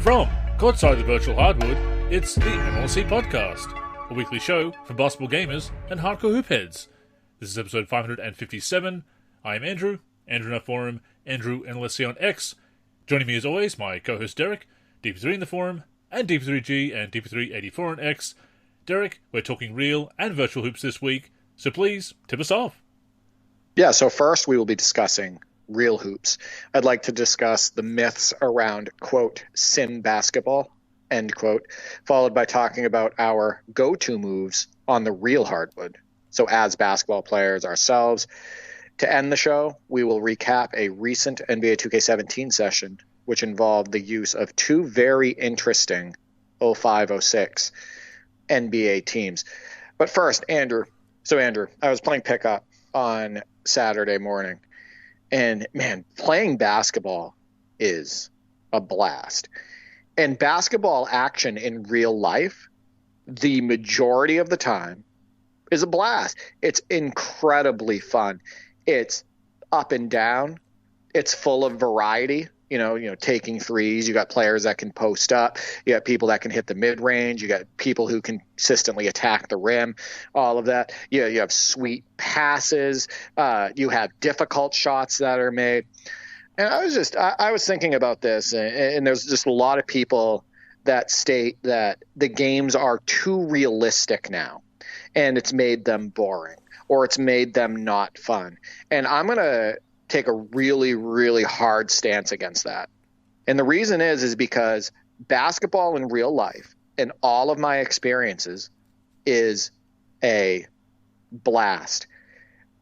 From courtside the virtual hardwood, it's the NLSC Podcast, a weekly show for basketball gamers and hardcore hoop heads. This is episode 557. I am Andrew in our forum, Andrew NLSC on X. Joining me as always, my co-host Derek, DP3 in the forum, and DP3G and DP384 on X. Derek, we're talking real and virtual hoops this week, so please tip us off. Yeah, so first we will be discussing real hoops. I'd like to discuss the myths around, quote, sim basketball, end quote, followed by talking about our go-to moves on the real hardwood. So as basketball players ourselves, to end the show, we will recap a recent NBA 2K17 session, which involved the use of two very interesting 05-06 NBA teams. But first, Andrew, I was playing pickup on Saturday morning. And man, playing basketball is a blast. And basketball action in real life, the majority of the time, is a blast. It's incredibly fun. It's up and down. It's full of variety. You know, taking threes. You got players that can post up. You got people that can hit the mid range. You got people who can consistently attack the rim. All of that. You have sweet passes. You have difficult shots that are made. And I was thinking about this, and there's just a lot of people that state that the games are too realistic now, and it's made them boring, or it's made them not fun. And I'm gonna take a really, really hard stance against that. And the reason is because basketball in real life, in all of my experiences, is a blast.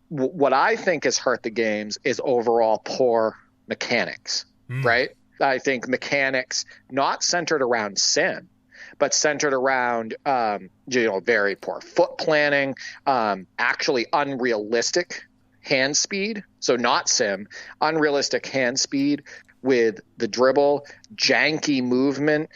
What I think has hurt the games is overall poor mechanics, right? I think mechanics not centered around sim, but centered around, very poor foot planning, actually unrealistic hand speed, so not sim, unrealistic hand speed with the dribble, janky movement,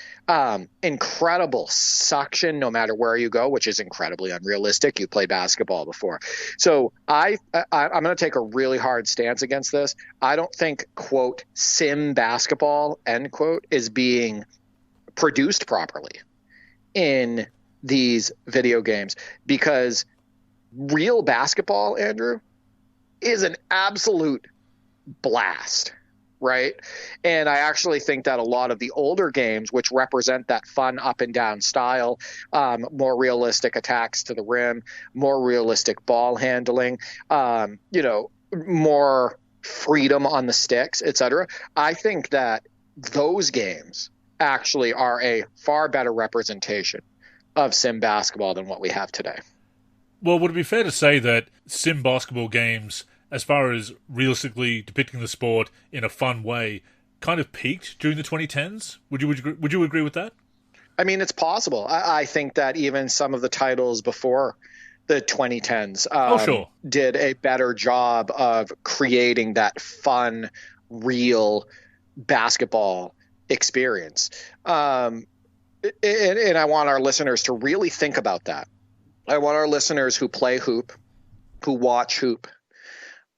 incredible suction no matter where you go, which is incredibly unrealistic. You played basketball before. So I'm going to take a really hard stance against this. I don't think, quote, sim basketball, end quote, is being produced properly in these video games, because real basketball, Andrew, is an absolute blast, right? And I actually think that a lot of the older games, which represent that fun up and down style, more realistic attacks to the rim, more realistic ball handling, more freedom on the sticks, etc. I think that those games actually are a far better representation of sim basketball than what we have today. Well, would it be fair to say that sim basketball games, as far as realistically depicting the sport in a fun way, kind of peaked during the 2010s? Would you agree with that? I mean, it's possible. I think that even some of the titles before the 2010s did a better job of creating that fun, real basketball experience. And I want our listeners to really think about that. I want our listeners who play hoop, who watch hoop,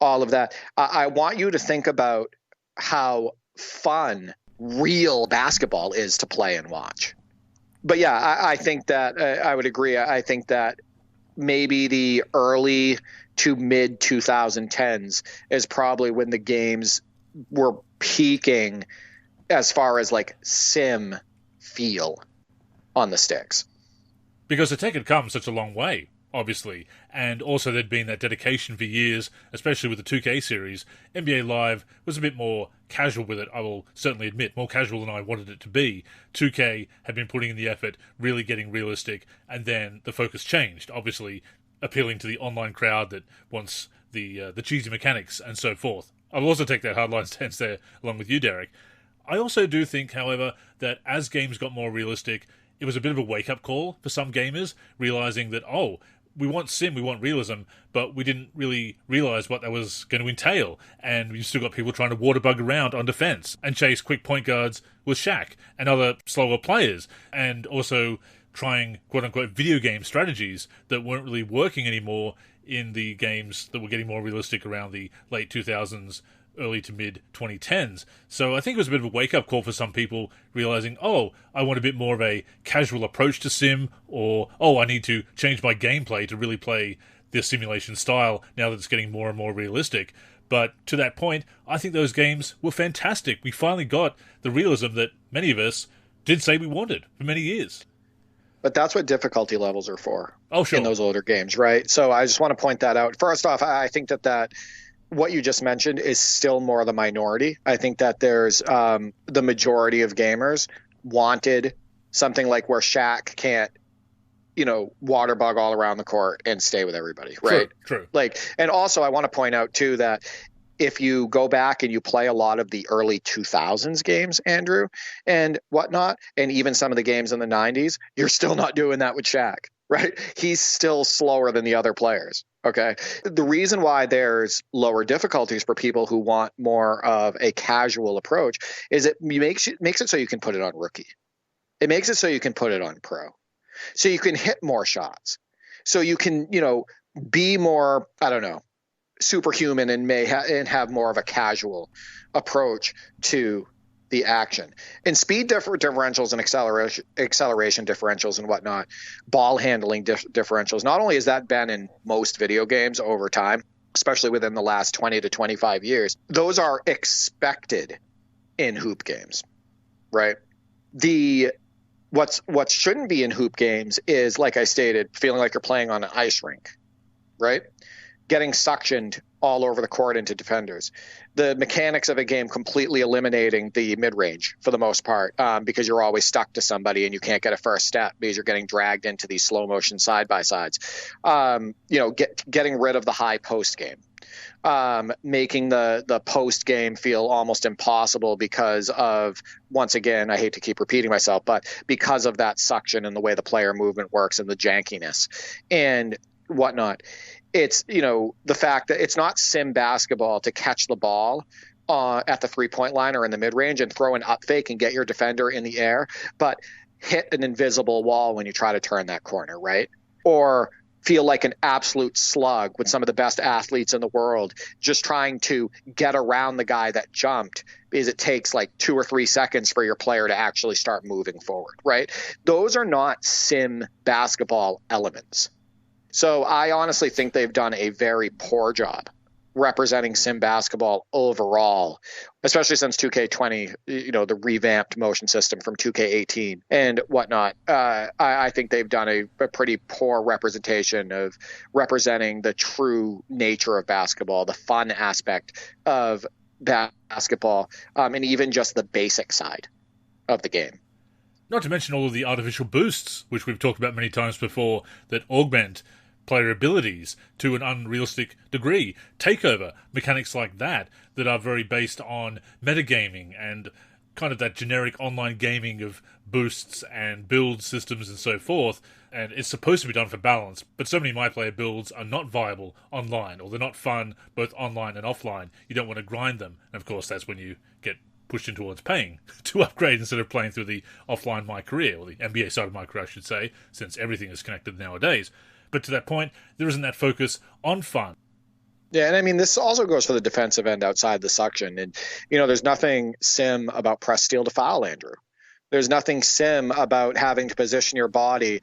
all of that. I want you to think about how fun real basketball is to play and watch. But yeah, I think that I would agree. I think that maybe the early to mid 2010s is probably when the games were peaking as far as like sim feel on the sticks. Because the tech had come such a long way, obviously, and also there'd been that dedication for years, especially with the 2K series. NBA Live was a bit more casual with it, I will certainly admit, more casual than I wanted it to be. 2K had been putting in the effort, really getting realistic, and then the focus changed, obviously appealing to the online crowd that wants the cheesy mechanics and so forth. I'll also take that hardline stance there, along with you, Derek. I also do think, however, that as games got more realistic, it was a bit of a wake-up call for some gamers, realizing that, we want sim, we want realism, but we didn't really realize what that was going to entail. And we've still got people trying to water bug around on defense and chase quick point guards with Shaq and other slower players, and also trying quote-unquote video game strategies that weren't really working anymore in the games that were getting more realistic around the late 2000s, early to mid 2010s. So I think it was a bit of a wake-up call for some people, realizing, oh, I want a bit more of a casual approach to sim, or, oh, I need to change my gameplay to really play this simulation style now that it's getting more and more realistic. But to that point, I think those games were fantastic. We finally got the realism that many of us did say we wanted for many years. But that's what difficulty levels are for. Oh, sure. In those older games, right? So I just want to point that out. First off, I think that what you just mentioned is still more the minority. I think that there's the majority of gamers wanted something like where Shaq can't, water bug all around the court and stay with everybody, right? True. And also I want to point out too that if you go back and you play a lot of the early 2000s games, Andrew, and whatnot, and even some of the games in the 90s, you're still not doing that with Shaq, right? He's still slower than the other players, okay? The reason why there's lower difficulties for people who want more of a casual approach is it makes it so you can put it on rookie. It makes it so you can put it on pro. So you can hit more shots. So you can, be more, superhuman and and have more of a casual approach to the action. And speed differentials and acceleration differentials and whatnot, ball handling differentials, not only has that been in most video games over time, especially within the last 20 to 25 years, those are expected in hoop games, right? What shouldn't be in hoop games is, like I stated, feeling like you're playing on an ice rink, right? Getting suctioned all over the court into defenders. The mechanics of a game completely eliminating the mid-range for the most part, because you're always stuck to somebody and you can't get a first step because you're getting dragged into these slow motion side-by-sides. Getting rid of the high post game. Making the post game feel almost impossible because of, once again, I hate to keep repeating myself, but because of that suction and the way the player movement works and the jankiness and whatnot. It's, the fact that it's not sim basketball to catch the ball at the 3-point line or in the mid-range and throw an up fake and get your defender in the air, but hit an invisible wall when you try to turn that corner, right? Or feel like an absolute slug with some of the best athletes in the world just trying to get around the guy that jumped because it takes like 2 or 3 seconds for your player to actually start moving forward, right? Those are not sim basketball elements. So I honestly think they've done a very poor job representing sim basketball overall, especially since 2K20, the revamped motion system from 2K18 and whatnot. I think they've done a pretty poor representation of representing the true nature of basketball, the fun aspect of basketball, and even just the basic side of the game. Not to mention all of the artificial boosts, which we've talked about many times before, that augment player abilities to an unrealistic degree. Takeover, mechanics like that are very based on metagaming and kind of that generic online gaming of boosts and build systems and so forth. And it's supposed to be done for balance, but so many MyPlayer builds are not viable online, or they're not fun both online and offline. You don't want to grind them. And of course, that's when you get pushed in towards paying to upgrade instead of playing through the offline My Career, or the NBA side of My Career, I should say, since everything is connected nowadays. But to that point, there isn't that focus on fun. Yeah, and I mean, this also goes for the defensive end outside the suction. And, there's nothing sim about press steal to foul, Andrew. There's nothing sim about having to position your body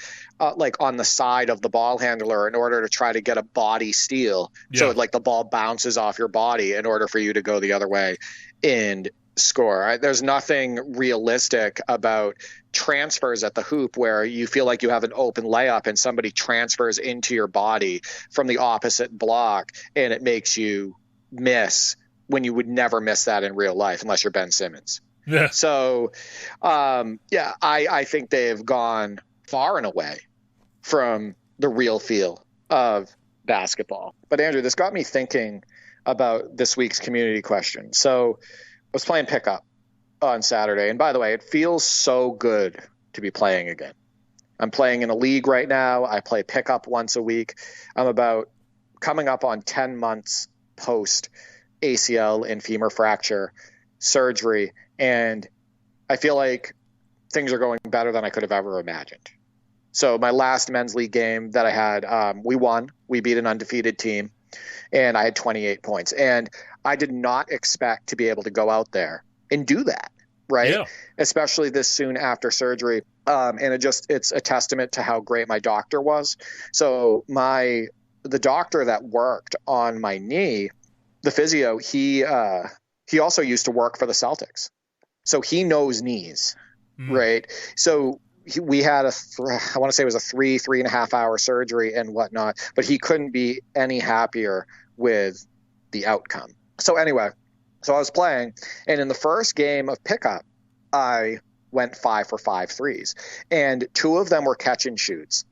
like on the side of the ball handler in order to try to get a body steal. Yeah. So like the ball bounces off your body in order for you to go the other way and score. Right? There's nothing realistic about transfers at the hoop where you feel like you have an open layup and somebody transfers into your body from the opposite block and it makes you miss when you would never miss that in real life unless you're Ben Simmons. Yeah. So, I think they've gone far and away from the real feel of basketball. But Andrew, this got me thinking about this week's community question. So I was playing pickup on Saturday. And by the way, it feels so good to be playing again. I'm playing in a league right now. I play pickup once a week. I'm about coming up on 10 months post ACL and femur fracture surgery. And I feel like things are going better than I could have ever imagined. So my last men's league game that I had, we won. We beat an undefeated team. and I had 28 points. And I did not expect to be able to go out there and do that, right? Yeah. Especially this soon after surgery. And it's a testament to how great my doctor was. So the doctor that worked on my knee, the physio, he also used to work for the Celtics. So he knows knees, right? So we had I want to say it was a 3.5 hour surgery and whatnot, but he couldn't be any happier with the outcome. So anyway, so I was playing, and in the first game of pickup, I went 5 for 5 threes, and 2 of them were catch and shoots.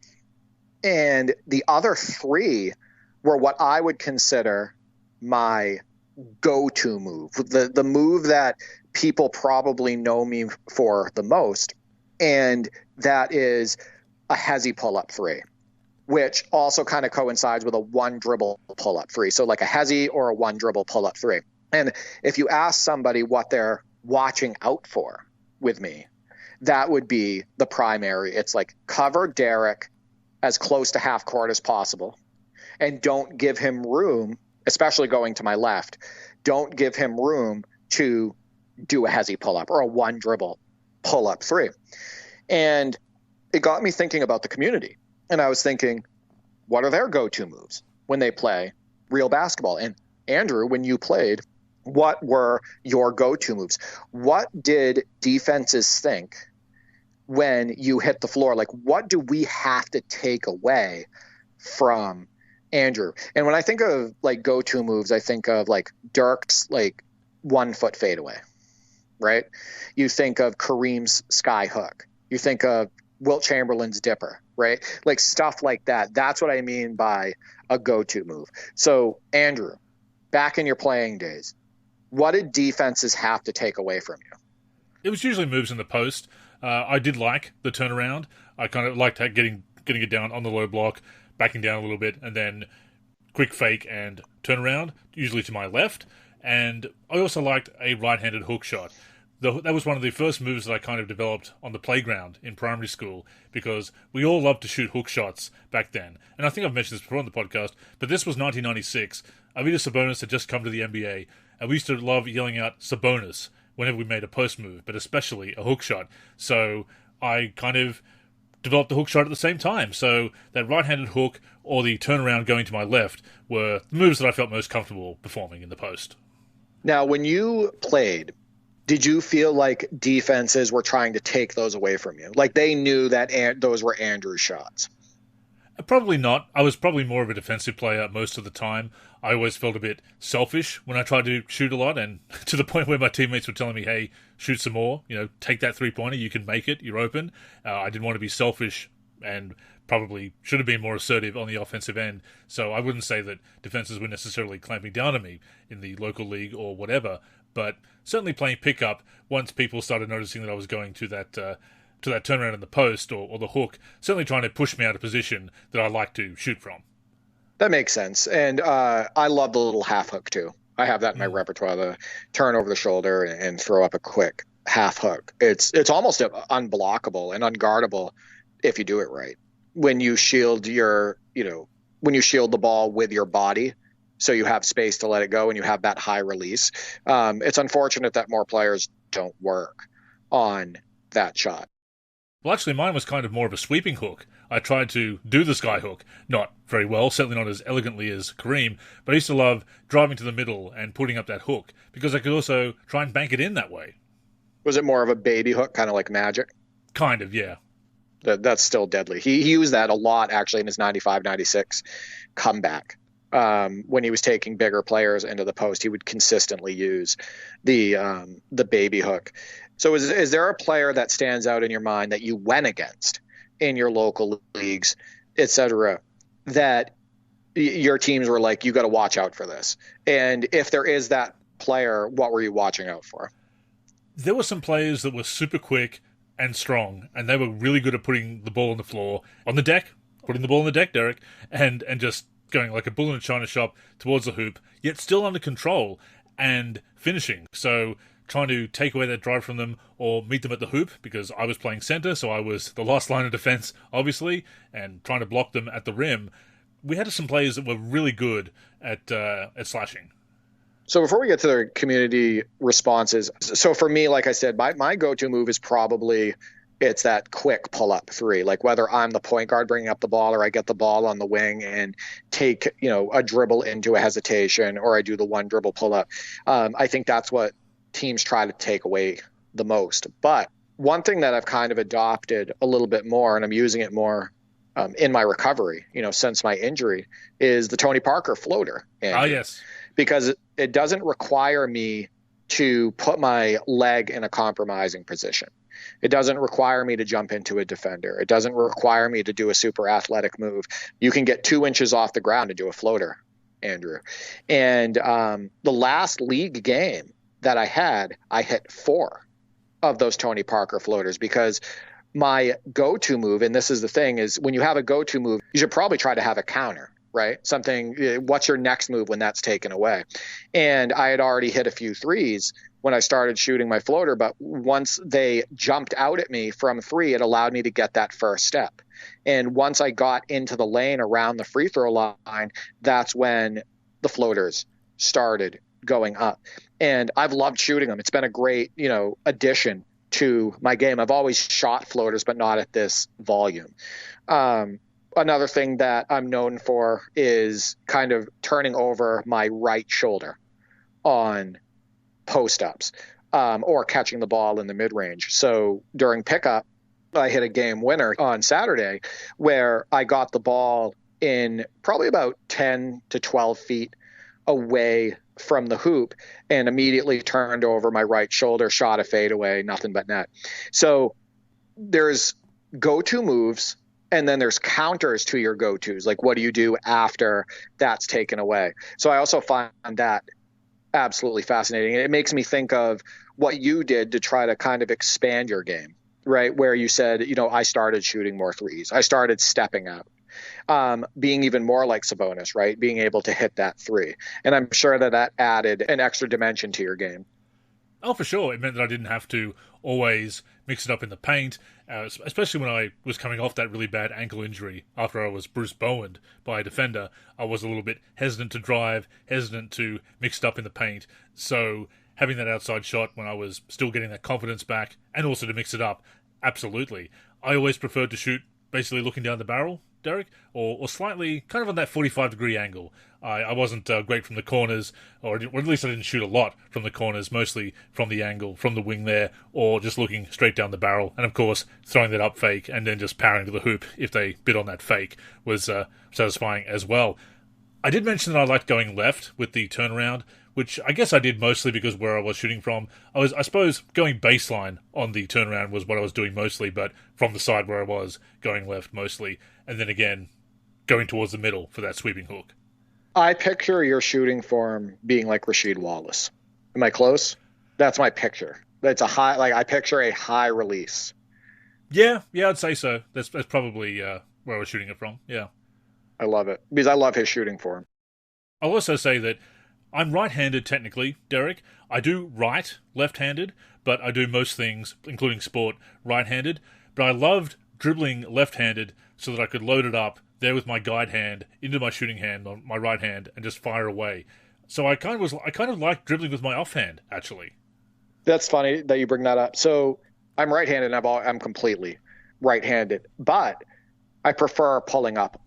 And the other 3 were what I would consider my go-to move, the move that people probably know me for the most, and that is a hezzy pull-up 3, which also kind of coincides with a 1-dribble pull-up 3. So like a hezzy or a 1-dribble pull-up 3. And if you ask somebody what they're watching out for with me, that would be the primary. It's like cover Derek as close to half court as possible, and don't give him room, especially going to my left, don't give him room to do a hezzy pull-up or a 1-dribble pull-up 3. And it got me thinking about the community. And I was thinking, what are their go-to moves when they play real basketball? And Andrew, when you played, what were your go-to moves? What did defenses think when you hit the floor? Like, what do we have to take away from Andrew? And when I think of like go-to moves, I think of like Dirk's like 1-foot fadeaway, right? You think of Kareem's sky hook. You think of Wilt Chamberlain's dipper, right? Like stuff like that. That's what I mean by a go-to move. So Andrew, back in your playing days, what did defenses have to take away from you? It was usually moves in the post. I did like the turnaround. I kind of liked getting it down on the low block, backing down a little bit, and then quick fake and turnaround, usually to my left. And I also liked a right-handed hook shot. That was one of the first moves that I kind of developed on the playground in primary school, because we all loved to shoot hook shots back then. And I think I've mentioned this before on the podcast, but this was 1996. Arvydas Sabonis had just come to the NBA, and we used to love yelling out Sabonis whenever we made a post move, but especially a hook shot. So I kind of developed the hook shot at the same time. So that right-handed hook or the turnaround going to my left were the moves that I felt most comfortable performing in the post. Now, when you played, did you feel like defenses were trying to take those away from you? Like they knew that those were Andrew's shots? Probably not. I was probably more of a defensive player most of the time. I always felt a bit selfish when I tried to shoot a lot, and to the point where my teammates were telling me, hey, shoot some more, take that three-pointer, you can make it, you're open. I didn't want to be selfish and probably should have been more assertive on the offensive end. So I wouldn't say that defenses were necessarily clamping down on me in the local league or whatever, but certainly playing pickup, once people started noticing that I was going to that turnaround in the post or the hook, certainly trying to push me out of position that I like to shoot from. That makes sense. And I love the little half hook too. I have that in my repertoire, the turn over the shoulder and throw up a quick half hook. It's almost unblockable and unguardable if you do it right. When you shield when you shield the ball with your body, so you have space to let it go and you have that high release. It's unfortunate that more players don't work on that shot. Well, actually, mine was kind of more of a sweeping hook. I tried to do the sky hook, not very well, certainly not as elegantly as Kareem, but I used to love driving to the middle and putting up that hook, because I could also try and bank it in that way. Was it more of a baby hook, kind of like Magic? Kind of, yeah. That's still deadly. He used that a lot, actually, in his 95-96 comeback. When he was taking bigger players into the post, he would consistently use the baby hook. So is there a player that stands out in your mind that you went against in your local leagues, et cetera, that your teams were like, you got to watch out for this? And if there is that player, what were you watching out for? There were some players that were super quick and strong, and they were really good at putting the ball on the floor, on the deck, putting the ball on the deck, Derek, and just going like a bull in a china shop towards the hoop, yet still under control and finishing. So trying to take away that drive from them or meet them at the hoop, because I was playing center, so I was the last line of defense, obviously, and trying to block them at the rim. we had some players that were really good at slashing. So before we get to the community responses, so for me, like I said, my go-to move is probably it's that quick pull-up three, like whether I'm the point guard bringing up the ball or I get the ball on the wing and take, a dribble into a hesitation, or I do the one dribble pull-up. I think that's what teams try to take away the most. But one thing that I've kind of adopted a little bit more, and I'm using it more in my recovery, since my injury, is the Tony Parker floater. Ah, yes. Because it doesn't require me to put my leg in a compromising position. It doesn't require me to jump into a defender. It doesn't require me to do a super athletic move. You can get 2 inches off the ground and do a floater, Andrew. And the last league game that I hit 4 of those Tony Parker floaters, because my go-to move, and this is the thing, is when you have a go-to move, you should probably try to have a counter, right? Something, what's your next move when that's taken away? And I had already hit a few threes when I started shooting my floater, but once they jumped out at me from 3, it allowed me to get that first step. And once I got into the lane around the free throw line, that's when the floaters started going up. And I've loved shooting them. It's been a great, addition to my game. I've always shot floaters, but not at this volume. Another thing that I'm known for is kind of turning over my right shoulder on post-ups or catching the ball in the mid-range. So during pickup, I hit a game winner on Saturday where I got the ball in probably about 10 to 12 feet away from the hoop and immediately turned over my right shoulder, shot a fadeaway, nothing but net. So there's go-to moves, and then there's counters to your go-tos. Like, what do you do after that's taken away? So I also find that absolutely fascinating. And it makes me think of what you did to try to kind of expand your game, right? Where you said, I started shooting more threes. I started stepping out. Being even more like Sabonis, right? Being able to hit that 3. And I'm sure that added an extra dimension to your game. Oh, for sure. It meant that I didn't have to always mix it up in the paint, especially when I was coming off that really bad ankle injury after I was Bruce Bowened by a defender. I was a little bit hesitant to drive, hesitant to mix it up in the paint. So having that outside shot when I was still getting that confidence back, and also to mix it up, absolutely. I always preferred to shoot basically looking down the barrel, Derek, or slightly kind of on that 45-degree angle. I wasn't great from the corners, or at least I didn't shoot a lot from the corners, mostly from the angle, from the wing there, or just looking straight down the barrel. And of course, throwing that up fake and then just powering to the hoop if they bit on that fake was satisfying as well. I did mention that I liked going left with the turnaround, which I guess I did mostly because where I was shooting from. I suppose going baseline on the turnaround was what I was doing mostly, but from the side where I was, going left mostly, and then again, going towards the middle for that sweeping hook. I picture your shooting form being like Rasheed Wallace. Am I close? That's my picture. That's I picture a high release. Yeah, I'd say so. That's probably where I was shooting it from, yeah. I love it, because I love his shooting form. I'll also say that I'm right-handed technically, Derek. I do right left-handed, but I do most things, including sport, right-handed. But I loved dribbling left-handed so that I could load it up there with my guide hand into my shooting hand on my right hand and just fire away. So I kind of like dribbling with my offhand, actually. That's funny that you bring that up. So I'm right-handed and I'm completely right-handed, but I prefer pulling up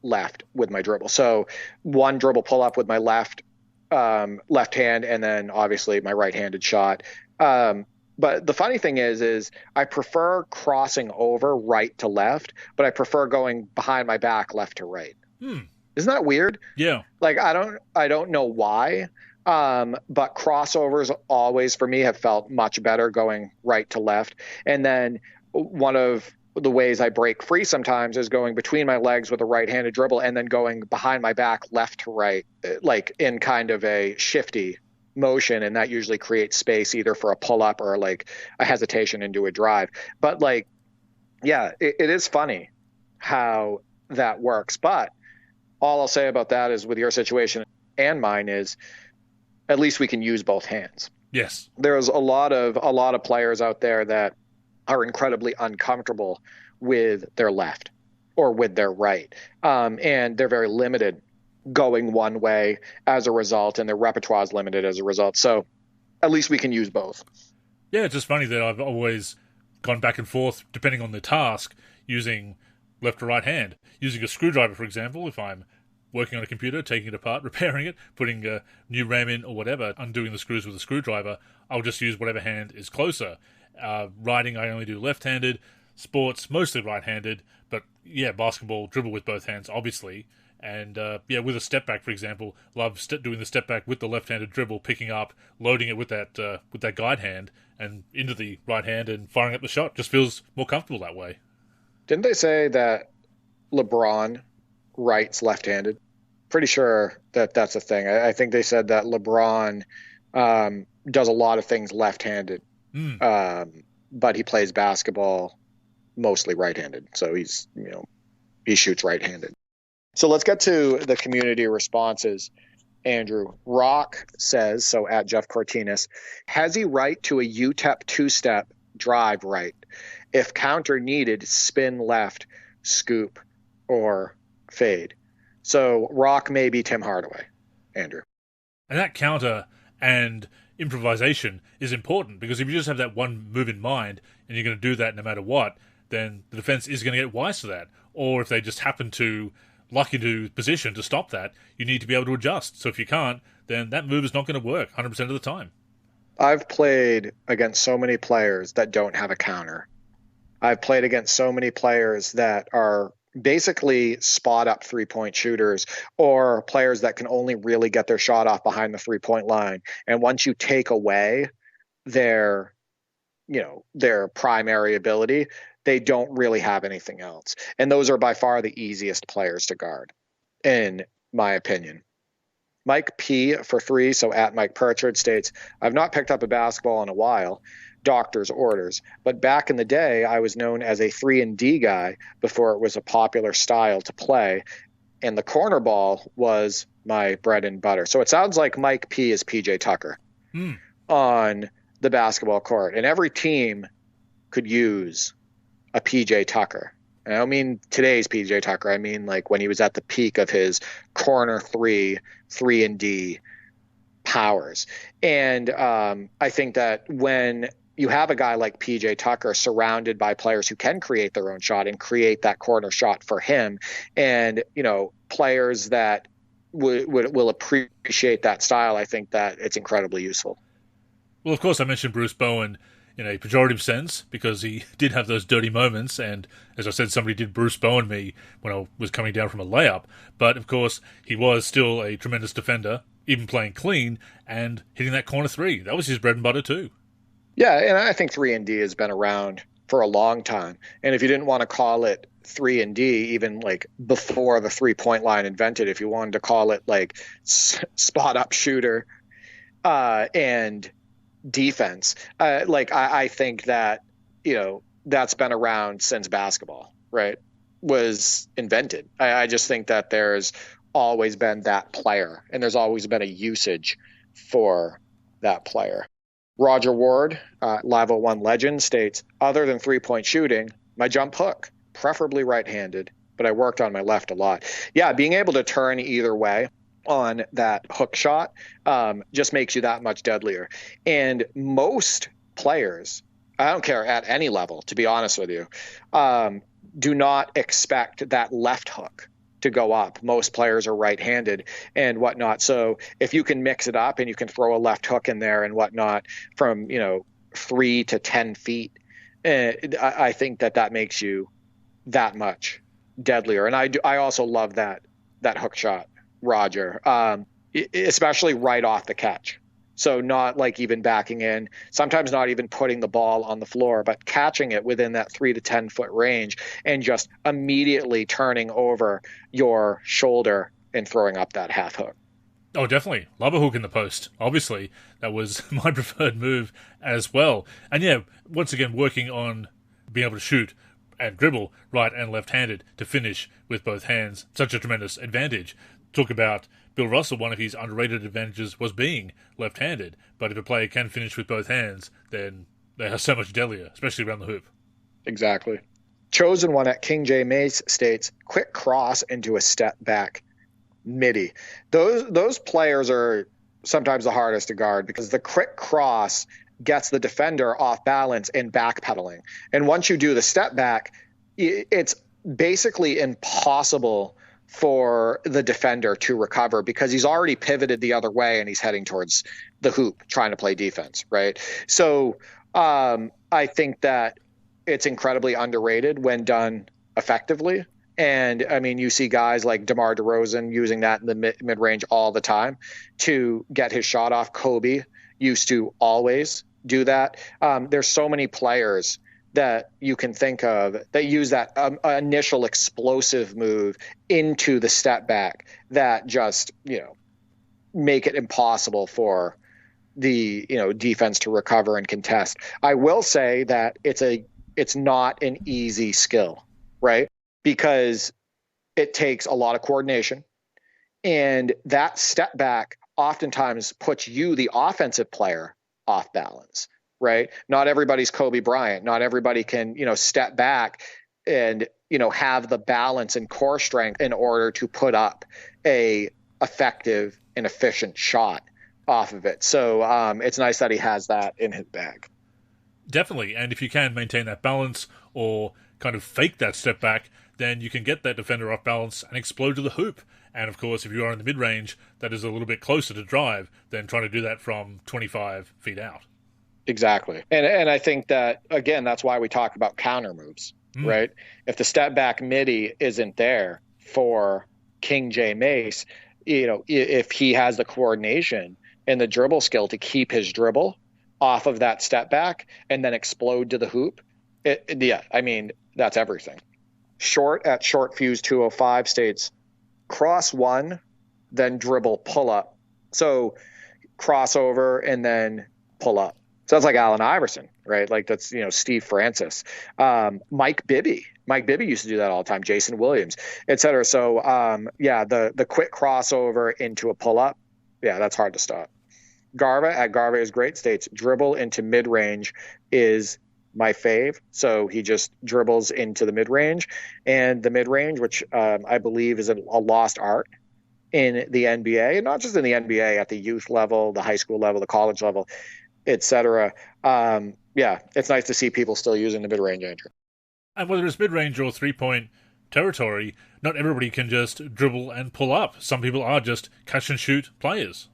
left with my dribble. So one dribble pull up with my left hand, and then obviously my right-handed shot. But the funny thing is I prefer crossing over right to left, but I prefer going behind my back left to right. Isn't that weird? Yeah. Like, I don't know why, but crossovers always for me have felt much better going right to left. And then one of the ways I break free sometimes is going between my legs with a right-handed dribble and then going behind my back left to right, like in kind of a shifty motion, and that usually creates space either for a pull-up or like a hesitation into a drive. But like, yeah, it is funny how that works. But all I'll say about that is with your situation and mine is at least we can use both hands. Yes. There's a lot of players out there that are incredibly uncomfortable with their left or with their right. And they're very limited going one way as a result, and their repertoire is limited as a result. So at least we can use both. Yeah, it's just funny that I've always gone back and forth, depending on the task, using left or right hand. Using a screwdriver, for example, if I'm working on a computer, taking it apart, repairing it, putting a new RAM in or whatever, undoing the screws with a screwdriver, I'll just use whatever hand is closer. Writing, I only do left-handed. Sports, mostly right-handed. But yeah, basketball, dribble with both hands, obviously. And with a step back, for example, love doing the step back with the left-handed dribble, picking up, loading it with that guide hand and into the right hand and firing up the shot. Just feels more comfortable that way. Didn't they say that LeBron writes left-handed? Pretty sure that that's a thing. I think they said that LeBron does a lot of things left-handed, but he plays basketball mostly right-handed. So he shoots right-handed. So let's get to the community responses. Andrew, Rock says, so at Jeff Cortinas, has he right to a UTEP two-step drive right? If counter needed, spin left, scoop, or fade. So Rock may be Tim Hardaway, Andrew. And that counter and improvisation is important, because if you just have that one move in mind and you're going to do that no matter what, then the defense is going to get wise to that. Or if they just happen to luck into position to stop that, you need to be able to adjust. So if you can't, then that move is not going to work 100% of the time. I've played against so many players that don't have a counter. I've played against so many players that are basically spot up 3-point shooters, or players that can only really get their shot off behind the 3-point line. And once you take away their primary ability, they don't really have anything else. And those are by far the easiest players to guard, in my opinion. Mike P for 3, so at Mike Purchard, states, I've not picked up a basketball in a while, doctor's orders, but back in the day, I was known as a 3-and-D guy before it was a popular style to play, and the corner ball was my bread and butter. So it sounds like Mike P is PJ Tucker on the basketball court, and every team could use a PJ Tucker. And I don't mean today's PJ Tucker. I mean like when he was at the peak of his corner 3-and-D powers. And I think that when you have a guy like PJ Tucker surrounded by players who can create their own shot and create that corner shot for him, and players that will appreciate that style, I think that it's incredibly useful. Well, of course, I mentioned Bruce Bowen in a pejorative sense because he did have those dirty moments, and as I said, somebody did Bruce Bowen me when I was coming down from a layup. But of course, he was still a tremendous defender, even playing clean and hitting that corner 3. That was his bread and butter too. Yeah, and I think 3-and-D has been around for a long time. And if you didn't want to call it 3-and-D, even like before the 3-point line invented, if you wanted to call it like spot up shooter and defense, I think that that's been around since basketball, right, was invented. I just think that there's always been that player, and there's always been a usage for that player. Roger Ward, Live 01 legend, states, other than 3-point shooting, my jump hook, preferably right-handed, but I worked on my left a lot. Yeah, being able to turn either way on that hook shot just makes you that much deadlier. And most players, I don't care at any level, to be honest with you, do not expect that left hook to go up. Most players are right-handed and whatnot. So if you can mix it up and you can throw a left hook in there and whatnot from 3 to 10 feet, I think that makes you that much deadlier. And I also love that hook shot, Roger, especially right off the catch. So not like even backing in, sometimes not even putting the ball on the floor, but catching it within that 3 to 10 foot range and just immediately turning over your shoulder and throwing up that half hook. Oh, definitely. Love a hook in the post. Obviously, that was my preferred move as well. And yeah, once again, working on being able to shoot and dribble right and left-handed to finish with both hands. Such a tremendous advantage. Talk about Bill Russell, one of his underrated advantages was being left-handed. But if a player can finish with both hands, then they are so much deadlier, especially around the hoop. Exactly. Chosen one at King J Mace states, quick cross into a step back midi. Those players are sometimes the hardest to guard because the quick cross gets the defender off balance and backpedaling. And once you do the step back, it's basically impossible for the defender to recover because he's already pivoted the other way and he's heading towards the hoop trying to play defense, right? So I think that it's incredibly underrated when done effectively. And I mean, you see guys like DeMar DeRozan using that in the mid-range all the time to get his shot off. Kobe used to always do that. There's so many players that you can think of that use that initial explosive move into the step back that just, make it impossible for the, defense to recover and contest. I will say that it's not an easy skill, right? Because it takes a lot of coordination, and that step back oftentimes puts you, the offensive player, off balance, right? Not everybody's Kobe Bryant. Not everybody can, step back and, have the balance and core strength in order to put up a effective and efficient shot off of it. So it's nice that he has that in his bag. Definitely. And if you can maintain that balance or kind of fake that step back, then you can get that defender off balance and explode to the hoop. And of course, if you are in the mid-range, that is a little bit closer to drive than trying to do that from 25 feet out. Exactly. And I think that, again, that's why we talk about counter moves, right? If the step back midi isn't there for King J Mace, if he has the coordination and the dribble skill to keep his dribble off of that step back and then explode to the hoop, that's everything. Short at Short Fuse 205 states, cross one, then dribble, pull up. So crossover and then pull up. Sounds like Allen Iverson, right? Like that's, Steve Francis. Mike Bibby used to do that all the time. Jason Williams, et cetera. So the quick crossover into a pull up. Yeah, that's hard to stop. Garva is great states, dribble into mid range is my fave. So he just dribbles into the mid range, and the mid range, which I believe is a lost art in the NBA, and not just in the NBA, at the youth level, the high school level, the college level, etc. It's nice to see people still using the mid range, Andrew. And whether it's mid range or 3-point territory, not everybody can just dribble and pull up. Some people are just catch and shoot players.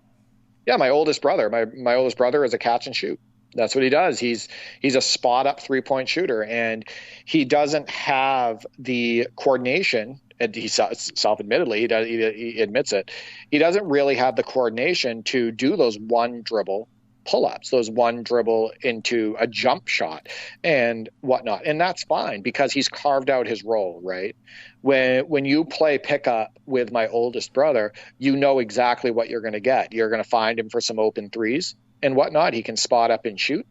Yeah, my oldest brother. My oldest brother is a catch and shoot. That's what he does. He's a spot up 3-point shooter, and he doesn't have the coordination. And he self-admittedly, he admits it. He doesn't really have the coordination to do those one dribble pull-ups, those one dribble into a jump shot and whatnot. And that's fine because he's carved out his role, right? When you play pickup with my oldest brother, you know exactly what you're going to get. You're going to find him for some open threes and whatnot. He can spot up and shoot,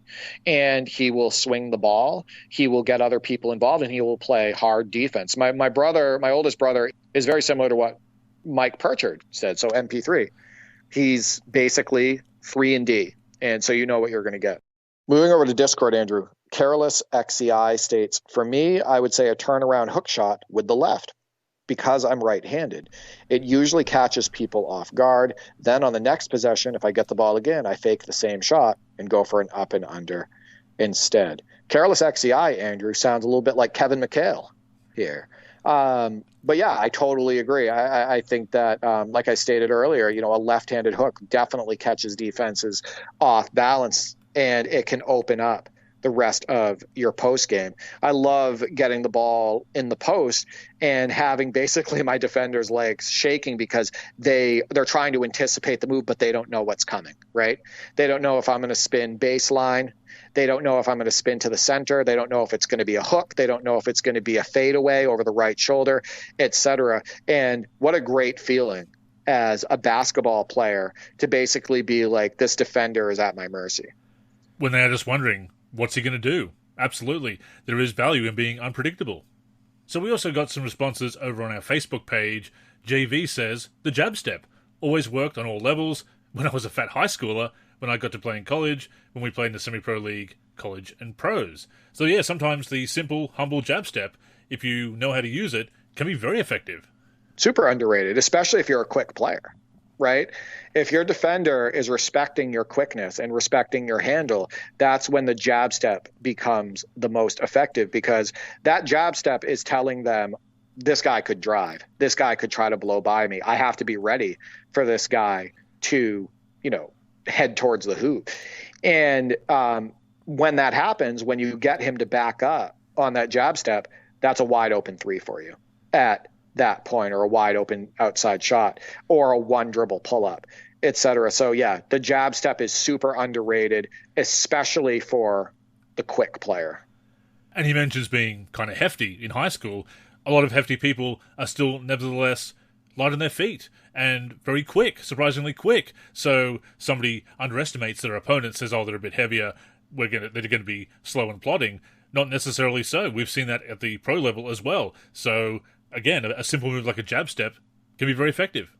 and he will swing the ball. He will get other people involved, and he will play hard defense. My oldest brother is very similar to what Mike Pritchard said. So MP3, he's basically 3-and-D. And so you know what you're going to get. Moving over to Discord, Andrew, Careless XCI states, for me, I would say a turnaround hook shot with the left because I'm right-handed. It usually catches people off guard. Then on the next possession, if I get the ball again, I fake the same shot and go for an up and under instead. Careless XCI, Andrew, sounds a little bit like Kevin McHale here. But yeah, I totally agree. I think that, like I stated earlier, a left-handed hook definitely catches defenses off balance, and it can open up the rest of your post game. I love getting the ball in the post and having basically my defenders' legs shaking because they're trying to anticipate the move, but they don't know what's coming, right? They don't know if I'm going to spin baseline. They don't know if I'm going to spin to the center. They don't know if it's going to be a hook. They don't know if it's going to be a fadeaway over the right shoulder, etc. And what a great feeling as a basketball player to basically be like, this defender is at my mercy. When they're just wondering, what's he going to do? Absolutely. There is value in being unpredictable. So we also got some responses over on our Facebook page. JV says, the jab step always worked on all levels. When I was a fat high schooler, when I got to play in college, when we played in the semi-pro league, college and pros. So yeah, sometimes the simple, humble jab step if you know how to use it, can be very effective. Super underrated, especially if you're a quick player, right? If your defender is respecting your quickness and respecting your handle, that's when the jab step becomes the most effective, because that jab step is telling them, this guy could drive. This guy could try to blow by me. I have to be ready for this guy to, head towards the hoop. And when that happens, when you get him to back up on that jab step, that's a wide open three for you at that point, or a wide open outside shot, or a one dribble pull up, etc. So yeah, the jab step is super underrated, especially for the quick player. And he mentions being kind of hefty in high school. A lot of hefty people are still nevertheless light on their feet and very quick, surprisingly quick. So somebody underestimates their opponent, says, oh, they're a bit heavier, they're going to be slow and plodding. Not necessarily so. We've seen that at the pro level as well. So again, a simple move like a jab step can be very effective.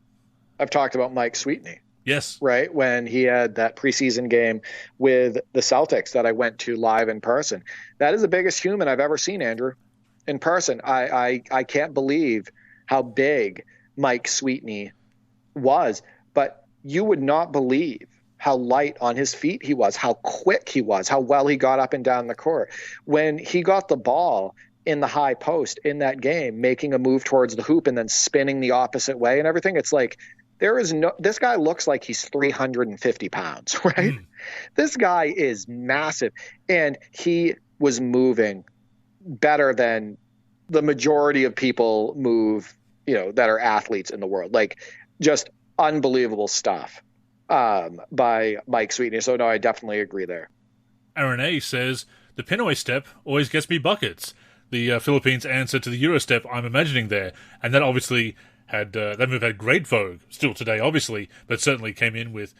I've talked about Mike Sweetney. Yes. Right? When he had that preseason game with the Celtics that I went to live in person. That is the biggest human I've ever seen, Andrew, in person. I can't believe how big Mike Sweetney was, but you would not believe how light on his feet he was, how quick he was, how well he got up and down the court. When he got the ball in the high post in that game, making a move towards the hoop and then spinning the opposite way and everything, it's like, this guy looks like he's 350 pounds, right? This guy is massive, and he was moving better than the majority of people move, that are athletes in the world. Like, just unbelievable stuff by Mike Sweetney. So no, I definitely agree there. Aaron A says, the Pinoy step always gets me buckets. The Philippines' answer to the Euro step I'm imagining there. And that obviously that move had great vogue, still today obviously, but certainly came in with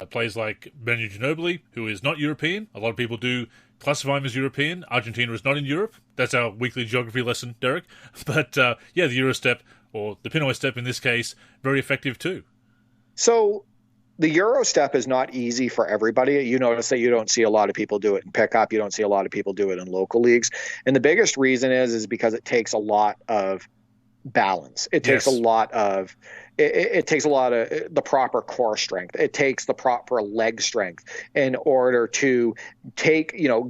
players like Manu Ginobili, who is not European. A lot of people do classify him as European. Argentina is not in Europe. That's our weekly geography lesson, Derek. But the Euro step, or the Pinoy step in this case, very effective too. So the Euro step is not easy for everybody. You notice that you don't see a lot of people do it in pickup. You don't see a lot of people do it in local leagues. And the biggest reason is because it takes a lot of balance. It takes a lot of the proper core strength. It takes the proper leg strength in order to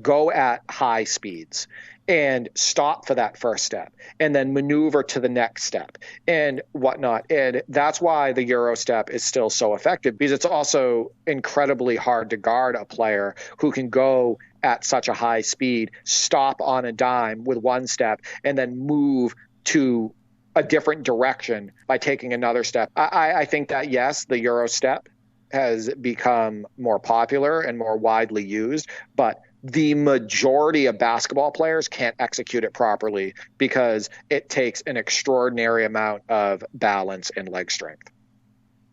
go at high speeds and stop for that first step and then maneuver to the next step and whatnot. And that's why the Euro step is still so effective, because it's also incredibly hard to guard a player who can go at such a high speed, stop on a dime with one step, and then move to a different direction by taking another step. I think that, yes, the Euro step has become more popular and more widely used, but the majority of basketball players can't execute it properly because it takes an extraordinary amount of balance and leg strength.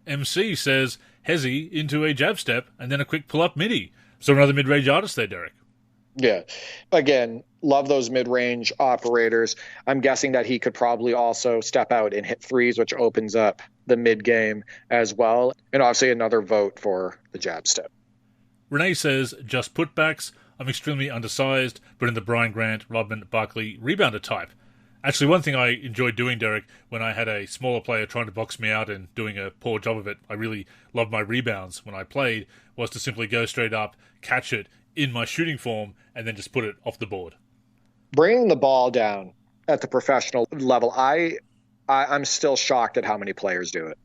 MC says, Hezi into a jab step and then a quick pull-up midi. So another mid-range artist there, Derek. Yeah. Again, love those mid-range operators. I'm guessing that he could probably also step out and hit threes, which opens up the mid-game as well. And obviously another vote for the jab step. Renee says, just putbacks. I'm extremely undersized, but in the Brian Grant, Rodman, Barkley rebounder type. Actually, one thing I enjoyed doing, Derek, when I had a smaller player trying to box me out and doing a poor job of it, I really loved my rebounds when I played, was to simply go straight up, catch it in my shooting form, and then just put it off the board. Bringing the ball down at the professional level, I'm still shocked at how many players do it.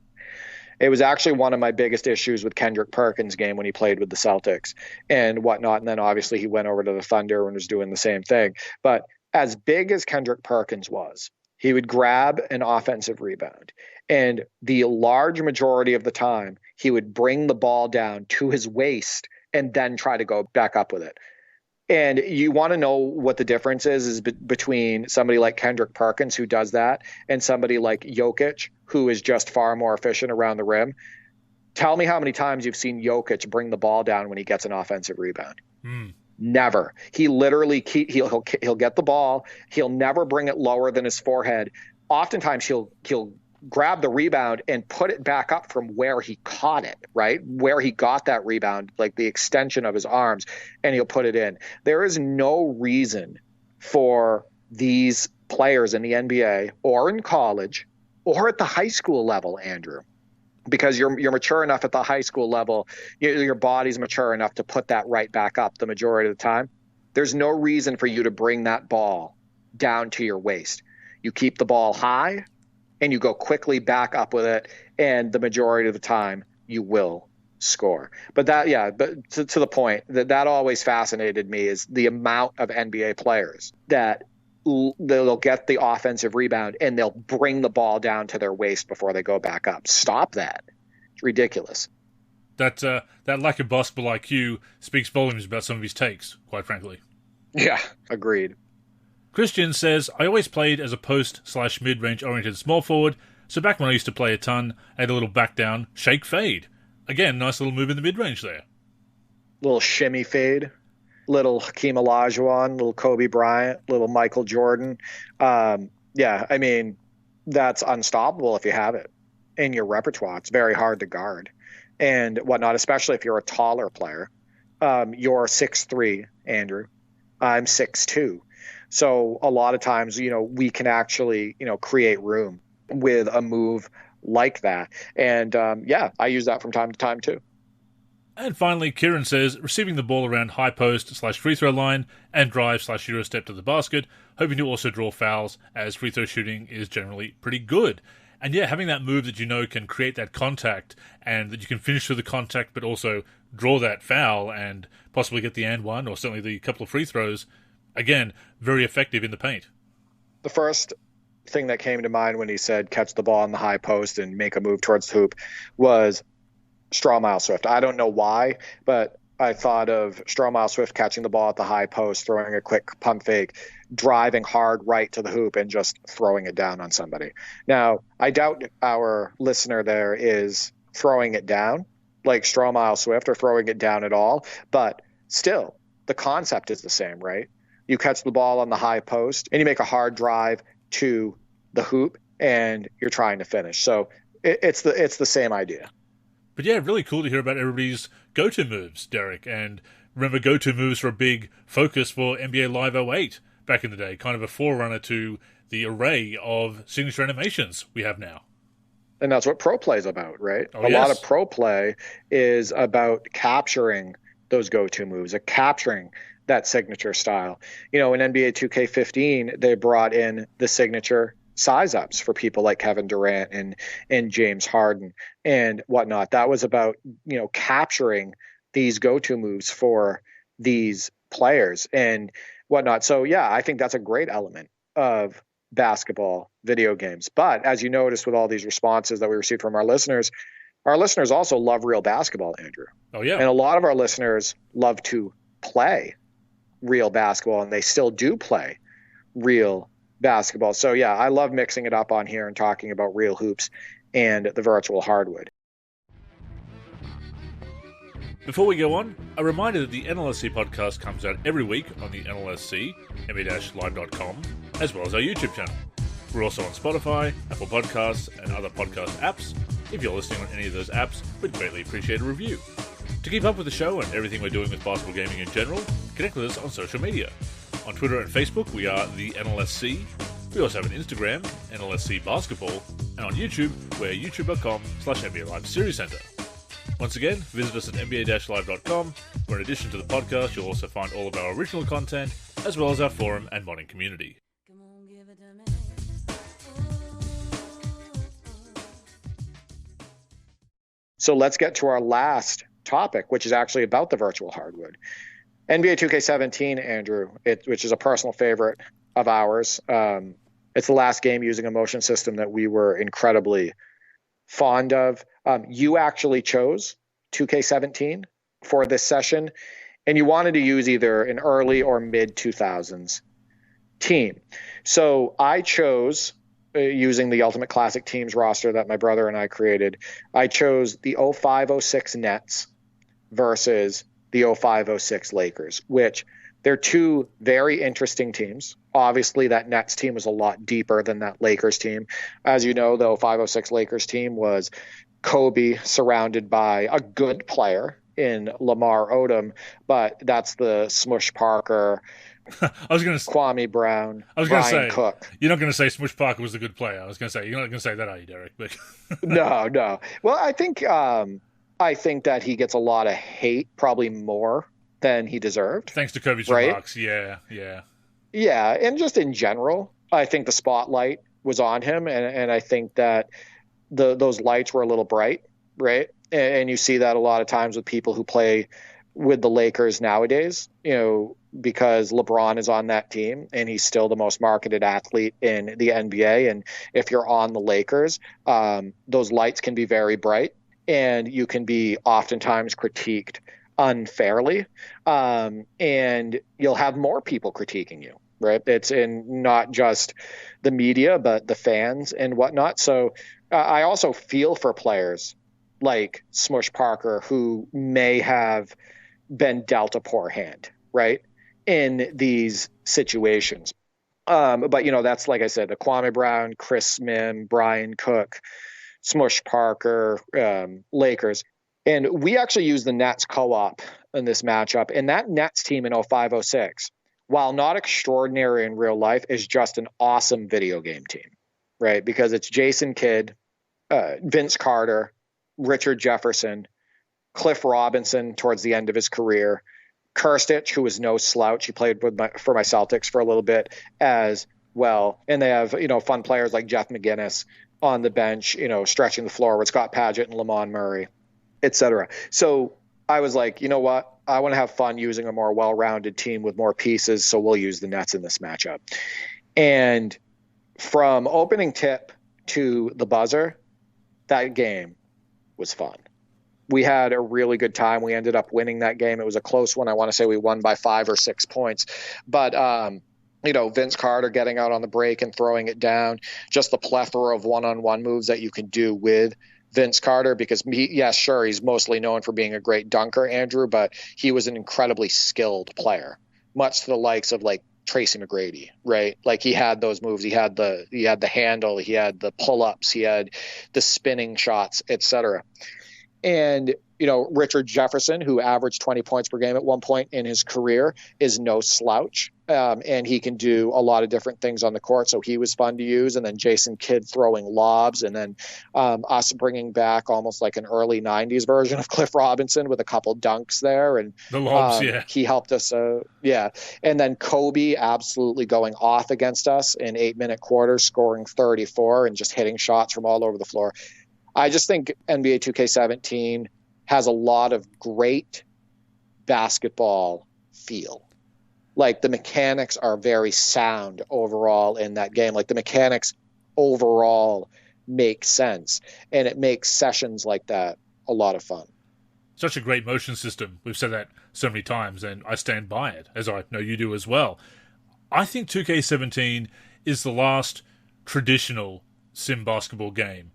It was actually one of my biggest issues with Kendrick Perkins' game when he played with the Celtics and whatnot. And then obviously he went over to the Thunder and was doing the same thing. But as big as Kendrick Perkins was, he would grab an offensive rebound. And the large majority of the time, he would bring the ball down to his waist and then try to go back up with it. And you want to know what the difference is between somebody like Kendrick Perkins, who does that, and somebody like Jokic, who is just far more efficient around the rim. Tell me how many times you've seen Jokic bring the ball down when he gets an offensive rebound. Never. He literally he'll get the ball. He'll never bring it lower than his forehead. Oftentimes he'll grab the rebound and put it back up from where he caught it, right? Where he got that rebound, like the extension of his arms, and he'll put it in. There is no reason for these players in the NBA or in college or at the high school level, Andrew, because you're mature enough at the high school level, your body's mature enough to put that right back up the majority of the time. There's no reason for you to bring that ball down to your waist. You keep the ball high and you go quickly back up with it, and the majority of the time you will score. But to the point that always fascinated me is the amount of NBA players that they'll get the offensive rebound and they'll bring the ball down to their waist before they go back up. Stop that. It's ridiculous. That lack of basketball IQ speaks volumes about some of his takes, quite frankly. Yeah, agreed. Christian says, I always played as a post/mid-range oriented small forward, so back when I used to play a ton, I had a little back down, shake fade. Again, nice little move in the mid-range there. Little shimmy fade. Little Hakeem Olajuwon, little Kobe Bryant, little Michael Jordan. Yeah, I mean, that's unstoppable if you have it in your repertoire. It's very hard to guard and whatnot, especially if you're a taller player. You're 6'3", Andrew. I'm 6'2". So a lot of times, we can actually, create room with a move like that. And I use that from time to time too. And finally, Kieran says, receiving the ball around high post/free throw line and drive/Euro step to the basket, hoping to also draw fouls as free throw shooting is generally pretty good. And yeah, having that move that can create that contact and that you can finish through the contact but also draw that foul and possibly get the and one or certainly the couple of free throws, again, very effective in the paint. The first thing that came to mind when he said catch the ball on the high post and make a move towards the hoop was Strawmile Swift. I don't know why, but I thought of Strawmile Swift catching the ball at the high post, throwing a quick pump fake, driving hard right to the hoop, and just throwing it down on somebody. Now, I doubt our listener there is throwing it down like Strawmile Swift or throwing it down at all, but still, the concept is the same, right? You catch the ball on the high post and you make a hard drive to the hoop and you're trying to finish. So it's the same idea. But yeah, really cool to hear about everybody's go-to moves, Derek. And remember, go-to moves were a big focus for NBA Live 08 back in the day, kind of a forerunner to the array of signature animations we have now. And that's what pro play is about, right? Oh, a lot of pro play is about capturing those go-to moves, capturing that signature style. In NBA 2K15, they brought in the signature size ups for people like Kevin Durant and James Harden and whatnot. That was about, capturing these go-to moves for these players and whatnot. So yeah, I think that's a great element of basketball video games. But as you noticed with all these responses that we received from our listeners also love real basketball, Andrew. Oh yeah. And a lot of our listeners love to play real basketball, and they still do play real basketball. So yeah, I love mixing it up on here and talking about real hoops and the virtual hardwood. Before we go on, a reminder that the NLSC podcast comes out every week on the NLSC, nba-live.com, as well as our YouTube channel. We're also on Spotify, Apple Podcasts, and other podcast apps. If you're listening on any of those apps, we'd greatly appreciate a review. To keep up with the show and everything we're doing with basketball gaming in general, connect with us on social media. On Twitter and Facebook, we are the NLSC. We also have an Instagram, NLSC Basketball, and on YouTube, we're youtube.com/NBA Live Series Center. Once again, visit us at nba-live.com, where in addition to the podcast, you'll also find all of our original content, as well as our forum and modding community. So let's get to our last topic, which is actually about the virtual hardwood. NBA 2K17, Andrew, which is a personal favorite of ours. It's the last game using a motion system that we were incredibly fond of. You actually chose 2K17 for this session, and you wanted to use either an early or mid-2000s team. So I chose, using the Ultimate Classic Teams roster that my brother and I created, I chose the 05-06 Nets versus the 05-06 Lakers, which they're two very interesting teams. Obviously, that Nets team was a lot deeper than that Lakers team. As you know, the 05-06 Lakers team was Kobe surrounded by a good player in Lamar Odom, but that's the Smush Parker, I was going to Kwame Brown, I was going to Brian say, Cook. you're not going to say Smush Parker was a good player. I was going to say, you're not going to say that, are you, Derek? But No, no. Well, I think that he gets a lot of hate, probably more than he deserved. Thanks to Kobe's right? remarks. Yeah, yeah. Yeah, and just in general, I think the spotlight was on him, and I think that those lights were a little bright, right? And you see that a lot of times with people who play with the Lakers nowadays, because LeBron is on that team and he's still the most marketed athlete in the NBA. And if you're on the Lakers, those lights can be very bright and you can be oftentimes critiqued unfairly. And you'll have more people critiquing you, right? It's in not just the media, but the fans and whatnot. So I also feel for players like Smush Parker who may have been dealt a poor hand, right, in these situations. But, that's, like I said, the Kwame Brown, Chris Mim, Brian Cook, Smush Parker, Lakers. And we actually used the Nets co-op in this matchup. And that Nets team in 05-06, while not extraordinary in real life, is just an awesome video game team, right? Because it's Jason Kidd, Vince Carter, Richard Jefferson, Cliff Robinson towards the end of his career, Kirstich, who was no slouch. He played for my Celtics for a little bit as well. And they have, fun players like Jeff McGinnis on the bench, stretching the floor with Scott Padgett and Lamont Murray, et cetera. So I was like, you know what? I want to have fun using a more well-rounded team with more pieces, so we'll use the Nets in this matchup. And from opening tip to the buzzer, that game was fun. We had a really good time. We ended up winning that game. It was a close one. I want to say we won by 5 or 6 points. But, Vince Carter getting out on the break and throwing it down, just the plethora of one-on-one moves that you can do with Vince Carter, because he's mostly known for being a great dunker, Andrew, but he was an incredibly skilled player, much to the likes of like Tracy McGrady, right? Like he had those moves. He had the handle, he had the pull-ups, he had the spinning shots, etc. And, Richard Jefferson, who averaged 20 points per game at one point in his career, is no slouch. And he can do a lot of different things on the court. So he was fun to use. And then Jason Kidd throwing lobs. And then us bringing back almost like an early 90s version of Cliff Robinson with a couple dunks there. And the lobs, he helped us. And then Kobe absolutely going off against us in 8-minute quarters, scoring 34 and just hitting shots from all over the floor. I just think NBA 2K17 has a lot of great basketball feel. Like the mechanics are very sound overall in that game. Like the mechanics overall make sense. And it makes sessions like that a lot of fun. Such a great motion system. We've said that so many times, and I stand by it, as I know you do as well. I think 2K17 is the last traditional sim basketball game,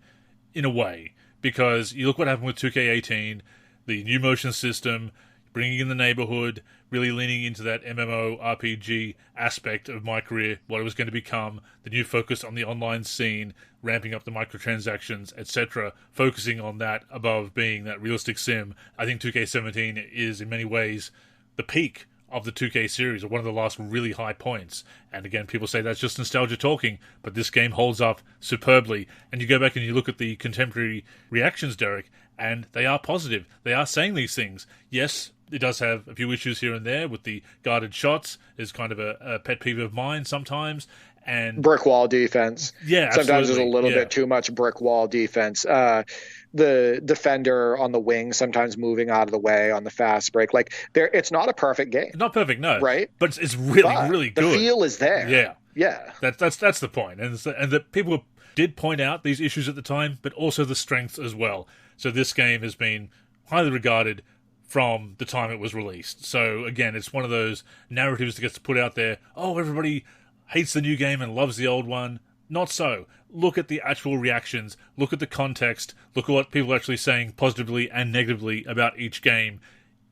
in a way, because you look what happened with 2K18, the new motion system, bringing in the neighborhood, really leaning into that MMO RPG aspect of my career, what it was going to become, the new focus on the online scene, ramping up the microtransactions, etc., focusing on that above being that realistic sim. I think 2K17 is in many ways the peak of the 2K series, or one of the last really high points. And again, people say that's just nostalgia talking, but this game holds up superbly. And you go back and you look at the contemporary reactions, Derek, and they are positive. They are saying these things. Yes, it does have a few issues here and there with the guarded shots, is kind of a pet peeve of mine sometimes. And brick wall defense. Yeah, sometimes there's a little bit too much brick wall defense. The defender on the wing sometimes moving out of the way on the fast break. Like it's not a perfect game. Not perfect, no. Right? But it's really good. The feel is there. Yeah. Yeah. That's the point. And the people did point out these issues at the time, but also the strengths as well. So this game has been highly regarded from the time it was released. So again, it's one of those narratives that gets put out there. Oh, everybody hates the new game and loves the old one. Not so. Look at the actual reactions. Look at the context. Look at what people are actually saying positively and negatively about each game.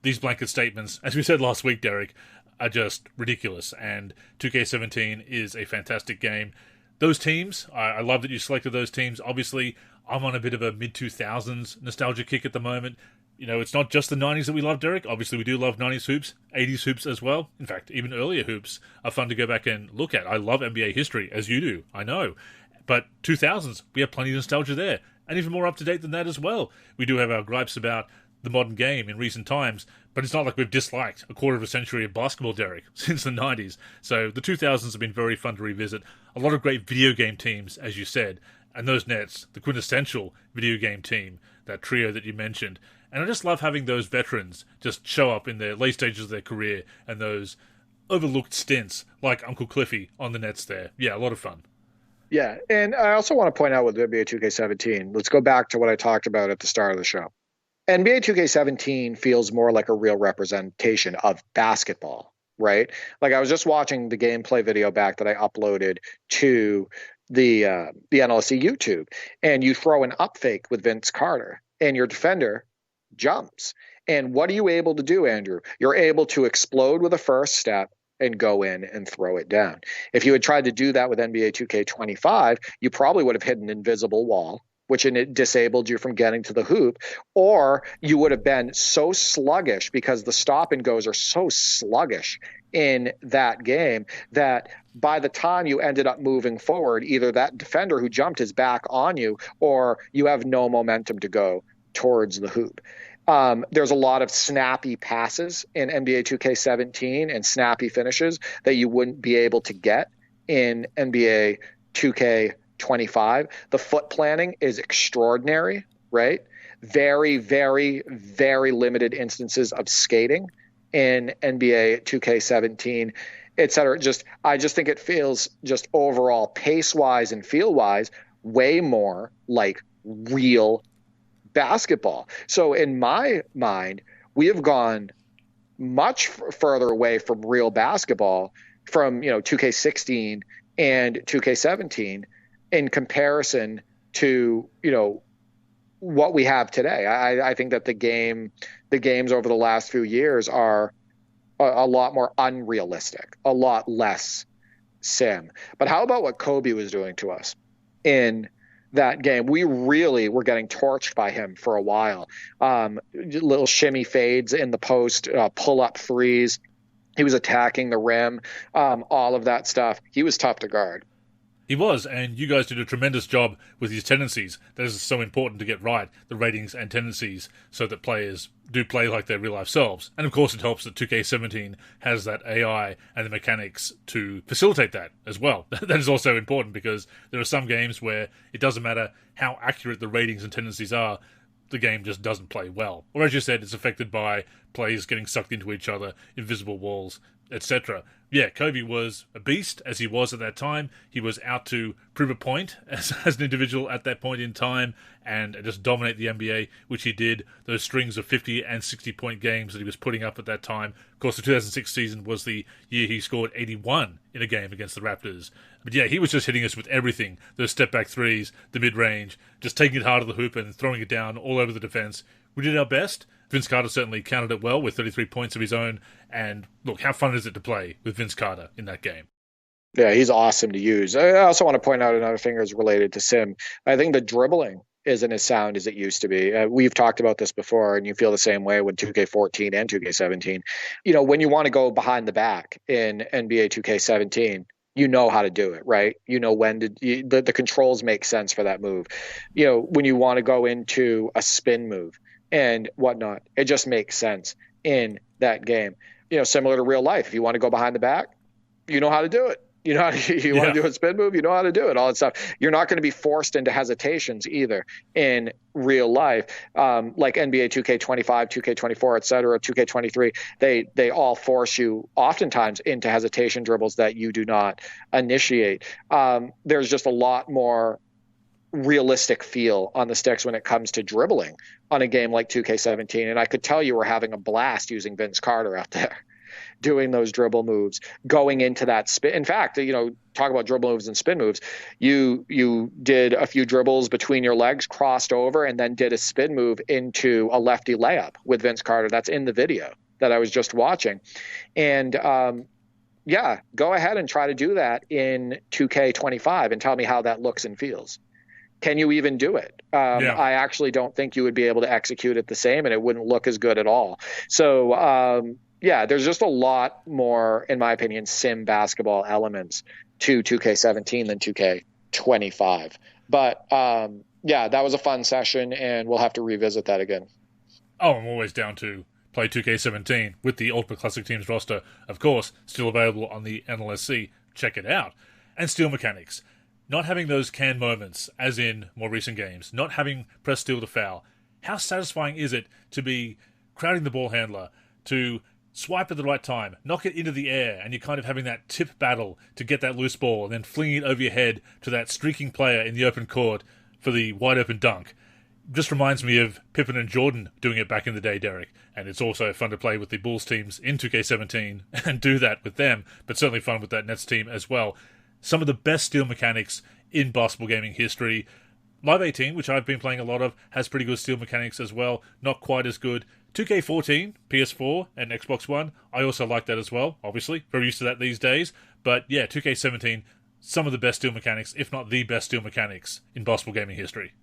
These blanket statements, as we said last week, Derek, are just ridiculous. And 2K17 is a fantastic game. Those teams, I love that you selected those teams. Obviously, I'm on a bit of a mid-2000s nostalgia kick at the moment. It's not just the 90s that we love, Derek. Obviously, we do love 90s hoops, 80s hoops as well. In fact, even earlier hoops are fun to go back and look at. I love NBA history, as you do, I know. But 2000s, we have plenty of nostalgia there. And even more up-to-date than that as well. We do have our gripes about the modern game in recent times, but it's not like we've disliked a quarter of a century of basketball, Derek, since the 90s. So the 2000s have been very fun to revisit. A lot of great video game teams, as you said, and those Nets, the quintessential video game team, that trio that you mentioned. And I just love having those veterans just show up in their late stages of their career and those overlooked stints like Uncle Cliffy on the Nets there. Yeah, a lot of fun. Yeah, and I also want to point out with NBA 2K17, let's go back to what I talked about at the start of the show. NBA 2K17 feels more like a real representation of basketball, right? Like I was just watching the gameplay video back that I uploaded to the NLSC YouTube, and you throw an up fake with Vince Carter, and your defender jumps. And what are you able to do, Andrew? You're able to explode with a first step and go in and throw it down. If you had tried to do that with NBA 2K25, you probably would have hit an invisible wall, which it disabled you from getting to the hoop, or you would have been so sluggish because the stop and goes are so sluggish in that game that by the time you ended up moving forward, either that defender who jumped is back on you or you have no momentum to go towards the hoop. There's a lot of snappy passes in NBA 2K17 and snappy finishes that you wouldn't be able to get in NBA 2K25. The foot planning is extraordinary, right? Very, very, very limited instances of skating in NBA 2K17, et cetera. I just think it feels just overall pace-wise and feel-wise way more like real basketball. So in my mind, we have gone much further away from real basketball from 2K16 and 2K17 in comparison to what we have today. I think that the games over the last few years are a lot more unrealistic, a lot less sim. But how about what Kobe was doing to us in that game? We really were getting torched by him for a while. Little shimmy fades in the post, pull-up threes. He was attacking the rim, all of that stuff. He was tough to guard. He was, and you guys did a tremendous job with his tendencies. That is so important to get right, the ratings and tendencies, so that players do play like their real-life selves. And of course it helps that 2K17 has that AI and the mechanics to facilitate that as well. That is also important because there are some games where it doesn't matter how accurate the ratings and tendencies are, the game just doesn't play well. Or as you said, it's affected by players getting sucked into each other, invisible walls, etc. Yeah, Kobe was a beast, as he was at that time. He was out to prove a point as an individual at that point in time and just dominate the NBA, which he did. Those strings of 50 and 60-point games that he was putting up at that time. Of course, the 2006 season was the year he scored 81 in a game against the Raptors. But yeah, he was just hitting us with everything. Those step-back threes, the mid-range, just taking it hard at the hoop and throwing it down all over the defense. We did our best. Vince Carter certainly countered it well with 33 points of his own. And look, how fun is it to play with Vince Carter in that game? Yeah, he's awesome to use. I also want to point out another thing that's related to sim. I think the dribbling isn't as sound as it used to be. We've talked about this before, and you feel the same way with 2K14 and 2K17. When you want to go behind the back in NBA 2K17, you know how to do it, right? You know when the controls make sense for that move. When you want to go into a spin move and whatnot, it just makes sense in that game. Similar to real life. If you want to go behind the back, you know how to do it. You know, want to do a spin move, you know how to do it, all that stuff. You're not going to be forced into hesitations either in real life. Like NBA 2K25, 2K24, et cetera, 2K23, they all force you oftentimes into hesitation dribbles that you do not initiate. There's just a lot more realistic feel on the sticks when it comes to dribbling on a game like 2K17. And I could tell you were having a blast using Vince Carter out there, doing those dribble moves, going into that spin. In fact, talk about dribble moves and spin moves. You did a few dribbles between your legs, crossed over, and then did a spin move into a lefty layup with Vince Carter. That's in the video that I was just watching. And go ahead and try to do that in 2K25 and tell me how that looks and feels. can you even do it? I actually don't think you would be able to execute it the same, and it wouldn't look as good at all. So, there's just a lot more, in my opinion, sim basketball elements to 2K17 than 2K25. But that was a fun session, and we'll have to revisit that again. Oh, I'm always down to play 2K17 with the Ultimate Classic Teams roster, of course, still available on the NLSC. Check it out. And steal mechanics. Not having those canned moments, as in more recent games, not having press steal to foul. How satisfying is it to be crowding the ball handler, to swipe at the right time, knock it into the air, and you're kind of having that tip battle to get that loose ball, and then flinging it over your head to that streaking player in the open court for the wide open dunk. Just reminds me of Pippen and Jordan doing it back in the day, Derek. And it's also fun to play with the Bulls teams in 2K17 and do that with them, but certainly fun with that Nets team as well. Some of the best steal mechanics in basketball gaming history. Live 18, which I've been playing a lot of, has pretty good steal mechanics as well. Not quite as good. 2K14, PS4 and Xbox One, I also like that as well, obviously. Very used to that these days. But yeah, 2K17, some of the best steal mechanics, if not the best steal mechanics in basketball gaming history.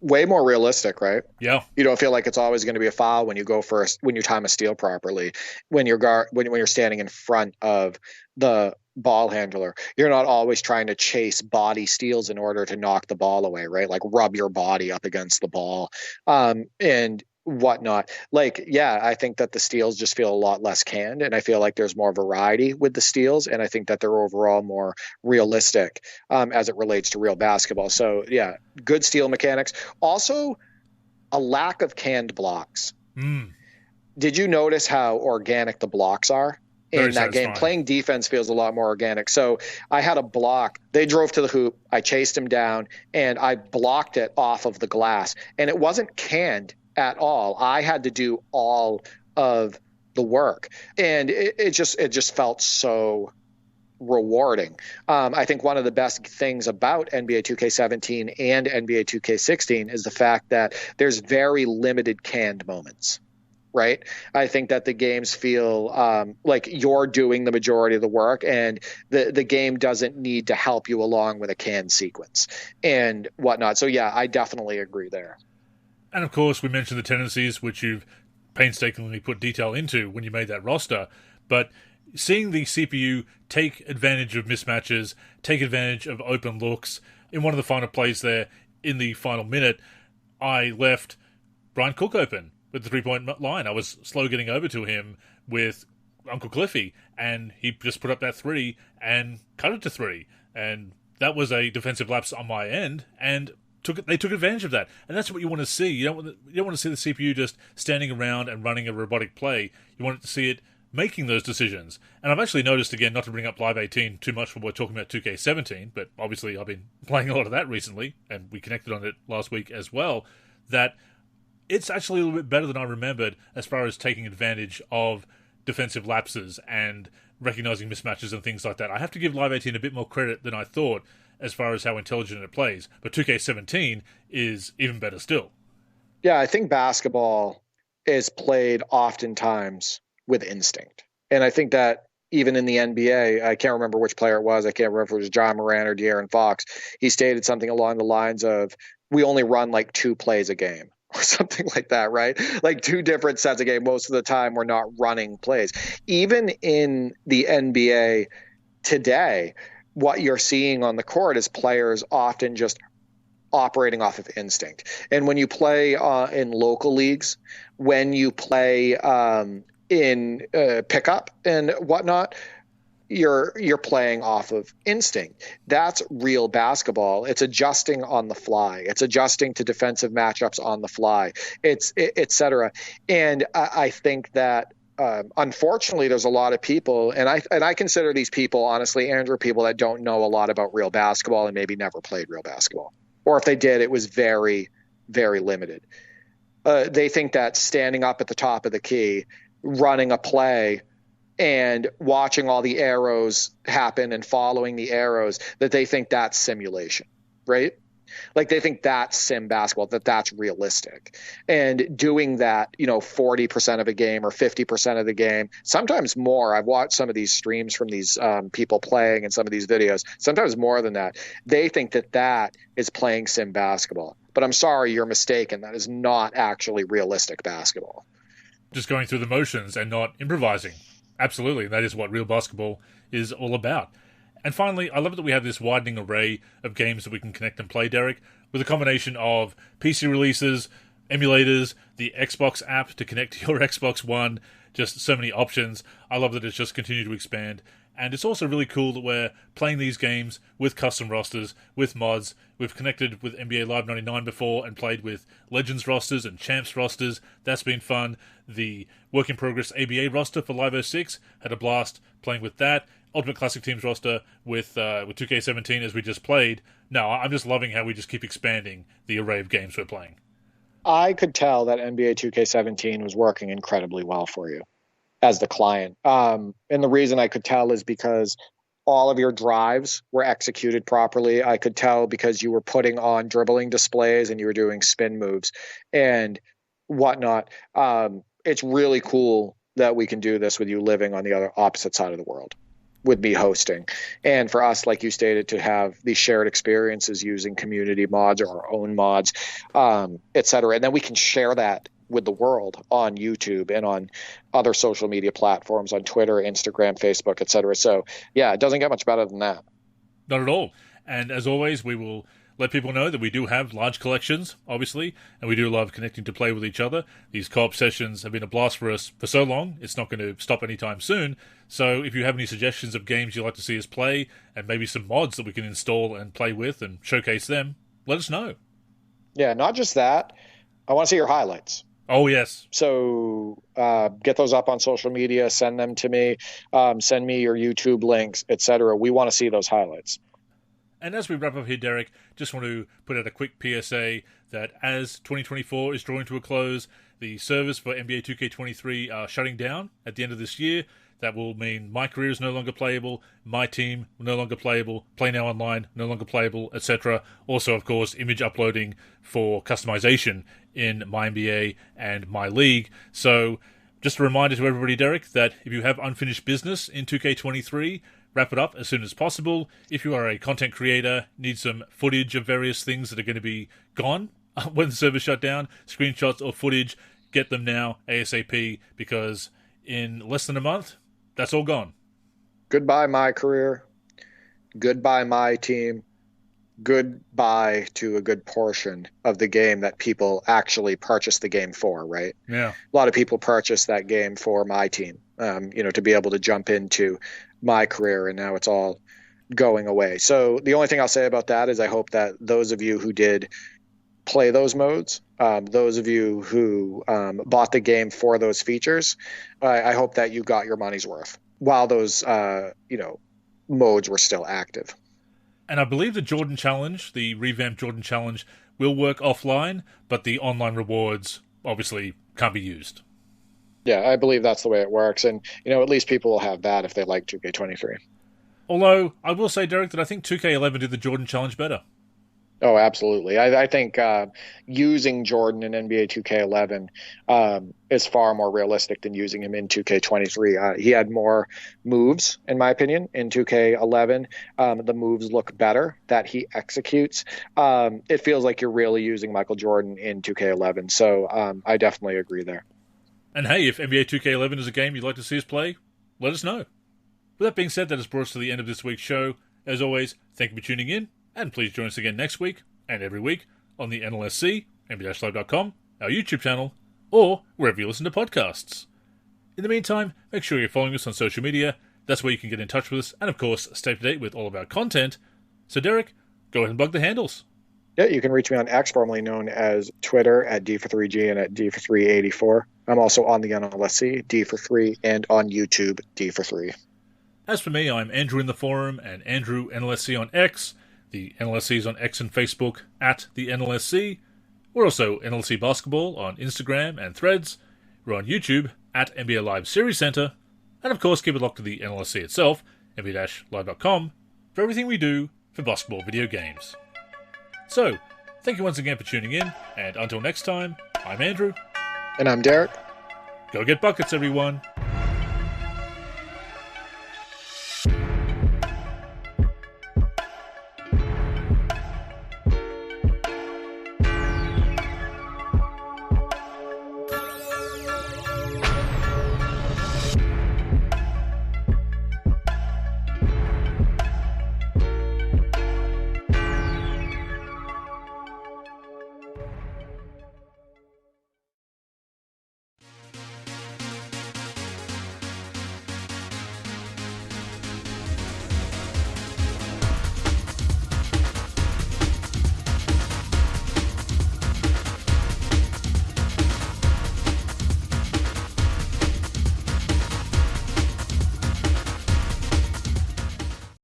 Way more realistic, right? Yeah. You don't feel like it's always going to be a foul when you go first, when you time a steal properly, when you're standing in front of the ball handler. You're not always trying to chase body steals in order to knock the ball away, right? Like rub your body up against the ball and whatnot. I think that the steals just feel a lot less canned, and I feel like there's more variety with the steals, and I think that they're overall more realistic as it relates to real basketball. So yeah, good steal mechanics. Also, a lack of canned blocks. Did you notice how organic the blocks are in that game? Playing defense feels a lot more organic. So I had a block. They drove to the hoop. I chased him down, and I blocked it off of the glass, and it wasn't canned at all. I had to do all of the work, and it just felt so rewarding. I think one of the best things about NBA 2K17 and NBA 2K16 is the fact that there's very limited canned moments, right? I think that the games feel like you're doing the majority of the work, and the game doesn't need to help you along with a canned sequence and whatnot. So yeah, I definitely agree there. And of course, we mentioned the tendencies, which you've painstakingly put detail into when you made that roster. But seeing the CPU take advantage of mismatches, take advantage of open looks, in one of the final plays there, in the final minute, I left Brian Cook open with the three-point line. I was slow getting over to him with Uncle Cliffy, and he just put up that three and cut it to three. And that was a defensive lapse on my end, and they took advantage of that, and that's what you want to see. You don't want to see the CPU just standing around and running a robotic play. You want to see it making those decisions. And I've actually noticed, again, not to bring up Live 18 too much when we're talking about 2K17, but obviously I've been playing a lot of that recently, and we connected on it last week as well, that it's actually a little bit better than I remembered as far as taking advantage of defensive lapses and recognizing mismatches and things like that. I have to give Live 18 a bit more credit than I thought as far as how intelligent it plays. But 2K17 is even better still. Yeah, I think basketball is played oftentimes with instinct. And I think that even in the NBA, I can't remember which player it was. I can't remember if it was John Moran or De'Aaron Fox. He stated something along the lines of, we only run like 2 plays a game. Or something like that, right? Like 2 different sets of game. Most of the time, we're not running plays. Even in the NBA today, what you're seeing on the court is players often just operating off of instinct. And when you play in local leagues, when you play in pickup and whatnot, you're playing off of instinct. That's real basketball. It's adjusting on the fly. It's adjusting to defensive matchups on the fly. It's et cetera. And I think that unfortunately, there's a lot of people, and I consider these people, honestly, Andrew, people that don't know a lot about real basketball and maybe never played real basketball, or if they did, it was very, very limited. They think that standing up at the top of the key, running a play, and watching all the arrows happen and following the arrows, that they think that's simulation, right? Like they think that's sim basketball, that's realistic. And doing that, 40% of a game or 50% of the game, sometimes more. I've watched some of these streams from these people playing and some of these videos, sometimes more than that. They think that is playing sim basketball. But I'm sorry, you're mistaken. That is not actually realistic basketball. Just going through the motions and not improvising. Absolutely, that is what real basketball is all about. And finally, I love it that we have this widening array of games that we can connect and play, Derek, with a combination of PC releases, emulators, the Xbox app to connect to your Xbox One, just so many options. I love that it's just continued to expand. And it's also really cool that we're playing these games with custom rosters, with mods. We've connected with NBA Live 99 before and played with Legends rosters and Champs rosters. That's been fun. The Work in Progress ABA roster for Live 06, had a blast playing with that. Ultimate Classic Teams roster with 2K17 as we just played. No, I'm just loving how we just keep expanding the array of games we're playing. I could tell that NBA 2K17 was working incredibly well for you as the client. And the reason I could tell is because all of your drives were executed properly. I could tell because you were putting on dribbling displays and you were doing spin moves and whatnot. It's really cool that we can do this with you living on the opposite side of the world, with me hosting. And for us, like you stated, to have these shared experiences using community mods or our own mods, et cetera. And then we can share that with the world on YouTube and on other social media platforms, on Twitter, Instagram, Facebook, et cetera. So yeah, it doesn't get much better than that. Not at all. And as always, we will let people know that we do have large collections, obviously, and we do love connecting to play with each other. These co-op sessions have been a blast for us for so long, it's not going to stop anytime soon. So if you have any suggestions of games you'd like to see us play, and maybe some mods that we can install and play with and showcase them, let us know. Yeah, not just that. I want to see your highlights. Oh, yes. So get those up on social media, send them to me, send me your YouTube links, etc. We want to see those highlights. And as we wrap up here, Derek, just want to put out a quick PSA that as 2024 is drawing to a close, the servers for NBA 2K23 are shutting down at the end of this year. That will mean my career is no longer playable, my team no longer playable, Play Now Online no longer playable, etc. Also, of course, image uploading for customization in my NBA and my league. So, just a reminder to everybody, Derek, that if you have unfinished business in 2K23, wrap it up as soon as possible. If you are a content creator, need some footage of various things that are going to be gone when the server shut down, screenshots or footage, get them now ASAP, because in less than a month, that's all gone. Goodbye, my career. Goodbye, my team. Goodbye to a good portion of the game that people actually purchase the game for, right? Yeah. A lot of people purchase that game for my team, to be able to jump into my career, and now it's all going away. So the only thing I'll say about that is I hope that those of you who did play those modes, those of you who bought the game for those features, I hope that you got your money's worth while those modes were still active. And I believe the Jordan Challenge, the revamped Jordan Challenge, will work offline, but the online rewards obviously can't be used. Yeah, I believe that's the way it works. And, at least people will have that if they like 2K23. Although, I will say, Derek, that I think 2K11 did the Jordan Challenge better. Oh, absolutely. I think using Jordan in NBA 2K11 is far more realistic than using him in 2K23. He had more moves, in my opinion, in 2K11. The moves look better that he executes. It feels like you're really using Michael Jordan in 2K11. So I definitely agree there. And hey, if NBA 2K11 is a game you'd like to see us play, let us know. With that being said, that has brought us to the end of this week's show. As always, thank you for tuning in. And please join us again next week and every week on the NLSC, nb-live.com, our YouTube channel, or wherever you listen to podcasts. In the meantime, make sure you're following us on social media. That's where you can get in touch with us and, of course, stay up to date with all of our content. So, Derek, go ahead and plug the handles. Yeah, you can reach me on X, formerly known as Twitter, at D for3G and at D for384. I'm also on the NLSC, D for 3, and on YouTube, D for 3. As for me, I'm Andrew in the forum and Andrew NLSC on X. The NLSC is on X and Facebook at the NLSC. We're also NLSC Basketball on Instagram and Threads. We're on YouTube at NBA Live Series Center. And of course, keep it locked to the NLSC itself, nb-live.com, for everything we do for basketball video games. So, thank you once again for tuning in, and until next time, I'm Andrew. And I'm Derek. Go get buckets, everyone.